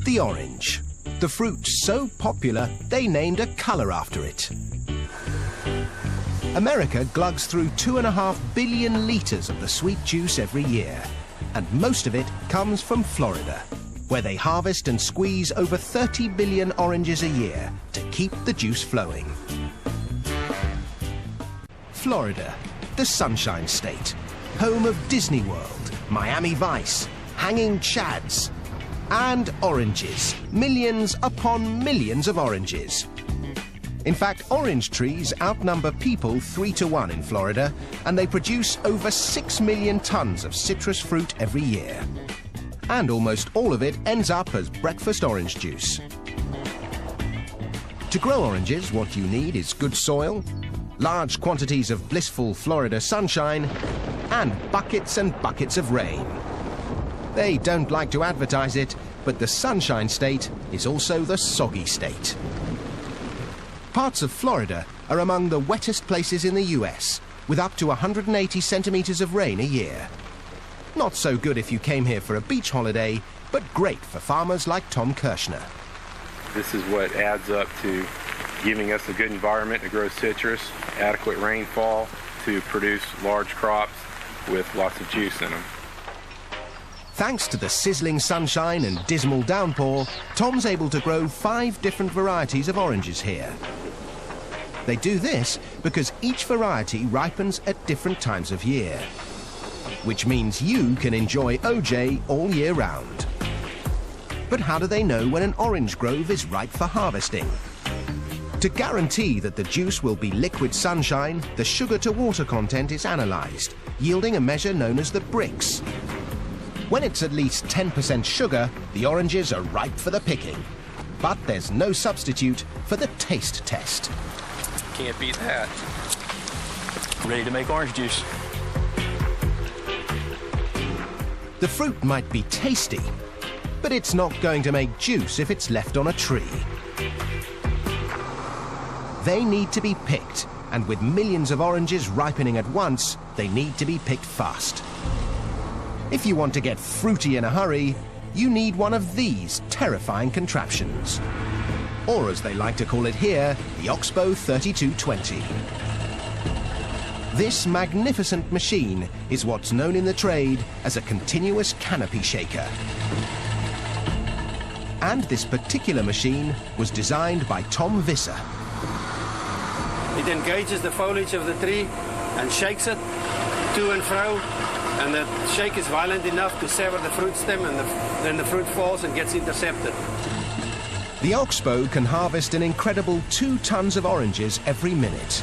the orange. The fruit so popular, they named a color after it. America glugs through 2.5 billion liters of the sweet juice every year, and most of it comes from Florida, where they harvest and squeeze over 30 billion oranges a year to keep the juice flowing. Florida, the Sunshine State, home of Disney World, Miami Vice, hanging chads, and oranges, millions upon millions of oranges. In fact, orange trees outnumber people 3 to 1 in Florida, and they produce over 6 million tons of citrus fruit every year. And almost all of it ends up as breakfast orange juice. To grow oranges, what you need is good soil, large quantities of blissful Florida sunshine, and buckets of rain. They don't like to advertise it, but the Sunshine State is also the soggy state. Parts of Florida are among the wettest places in the US, with up to 180 centimeters of rain a year. Not so good if you came here for a beach holiday, but great for farmers like Tom Kirshner. This is what adds up to giving us a good environment to grow citrus, adequate rainfall to produce large crops with lots of juice in them. Thanks to the sizzling sunshine and dismal downpour, Tom's able to grow 5 different varieties of oranges here. They do this because each variety ripens at different times of year, which means you can enjoy OJ all year round. But how do they know when an orange grove is ripe for harvesting? To guarantee that the juice will be liquid sunshine, the sugar-to-water content is analysed, yielding a measure known as the Brix. When it's at least 10% sugar, the oranges are ripe for the picking. But there's no substitute for the taste test. Can't beat that. Ready to make orange juice. The fruit might be tasty, but it's not going to make juice if it's left on a tree. They need to be picked, and with millions of oranges ripening at once, they need to be picked fast. If you want to get fruity in a hurry, you need one of these terrifying contraptions. Or as they like to call it here, the Oxbow 3220. This magnificent machine is what's known in the trade as a continuous canopy shaker. And this particular machine was designed by Tom Visser. It engages the foliage of the tree and shakes it to and fro, and the shake is violent enough to sever the fruit stem, and then the fruit falls and gets intercepted. The Oxbow can harvest an incredible 2 tons of oranges every minute.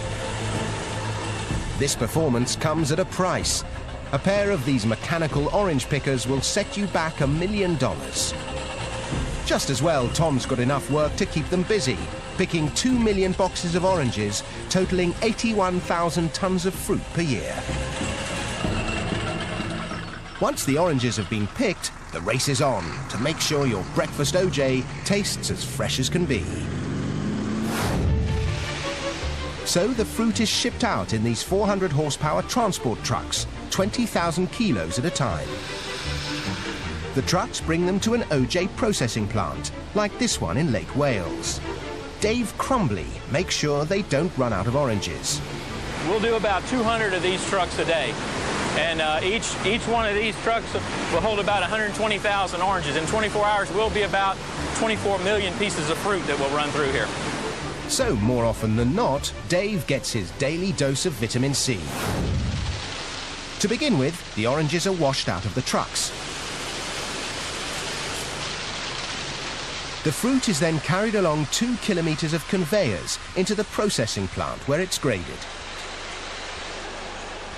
This performance comes at a price. A pair of these mechanical orange pickers will set you back $1 million. Just as well, Tom's got enough work to keep them busy, picking 2 million boxes of oranges, totaling 81,000 tons of fruit per year. Once the oranges have been picked, the race is on to make sure your breakfast OJ tastes as fresh as can be. So the fruit is shipped out in these 400 horsepower transport trucks, 20,000 kilos at a time. The trucks bring them to an OJ processing plant, like this one in Lake Wales. Dave Crumbly makes sure they don't run out of oranges. We'll do about 200 of these trucks a day. And each one of these trucks will hold about 120,000 oranges. In 24 hours, we'll be about 24 million pieces of fruit that will run through here. So more often than not, Dave gets his daily dose of vitamin C. To begin with, the oranges are washed out of the trucks. The fruit is then carried along 2 kilometers of conveyors into the processing plant where it's graded.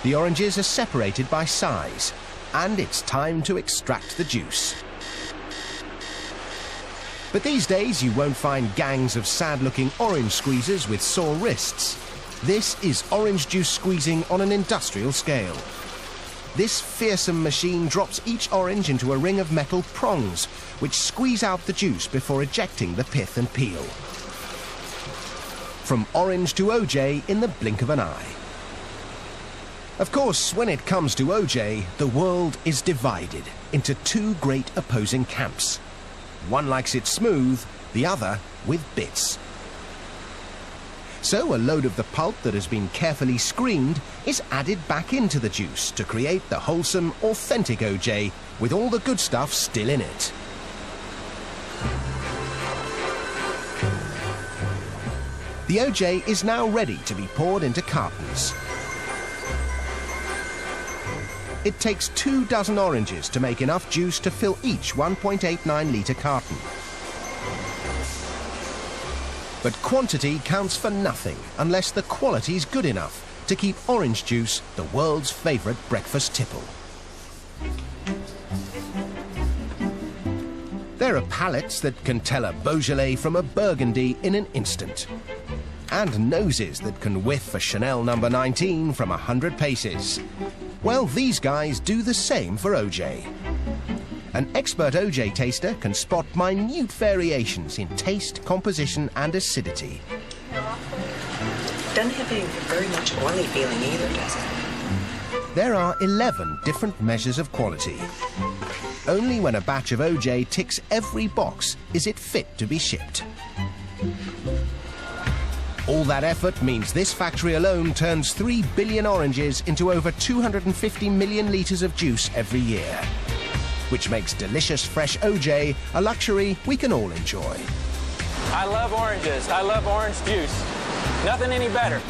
The oranges are separated by size, and it's time to extract the juice. But these days you won't find gangs of sad-looking orange squeezers with sore wrists. This is orange juice squeezing on an industrial scale. This fearsome machine drops each orange into a ring of metal prongs, which squeeze out the juice before ejecting the pith and peel. From orange to OJ in the blink of an eye. Of course, when it comes to OJ, the world is divided into 2 great opposing camps. One likes it smooth, the other with bits. So a load of the pulp that has been carefully screened is added back into the juice to create the wholesome, authentic OJ with all the good stuff still in it. The OJ is now ready to be poured into cartons. It takes 24 oranges to make enough juice to fill each 1.89 litre carton. But quantity counts for nothing unless the quality's good enough to keep orange juice the world's favourite breakfast tipple. There are palates that can tell a Beaujolais from a Burgundy in an instant. And noses that can whiff a Chanel No. 19 from 100 paces. Well, these guys do the same for OJ. An expert OJ taster can spot minute variations in taste, composition and acidity. Doesn't have a very much oily feeling either, does it? There are 11 different measures of quality. Only when a batch of OJ ticks every box is it fit to be shipped. All that effort means this factory alone turns 3 billion oranges into over 250 million litres of juice every year, which makes delicious fresh OJ a luxury we can all enjoy. I love oranges. I love orange juice. Nothing any better.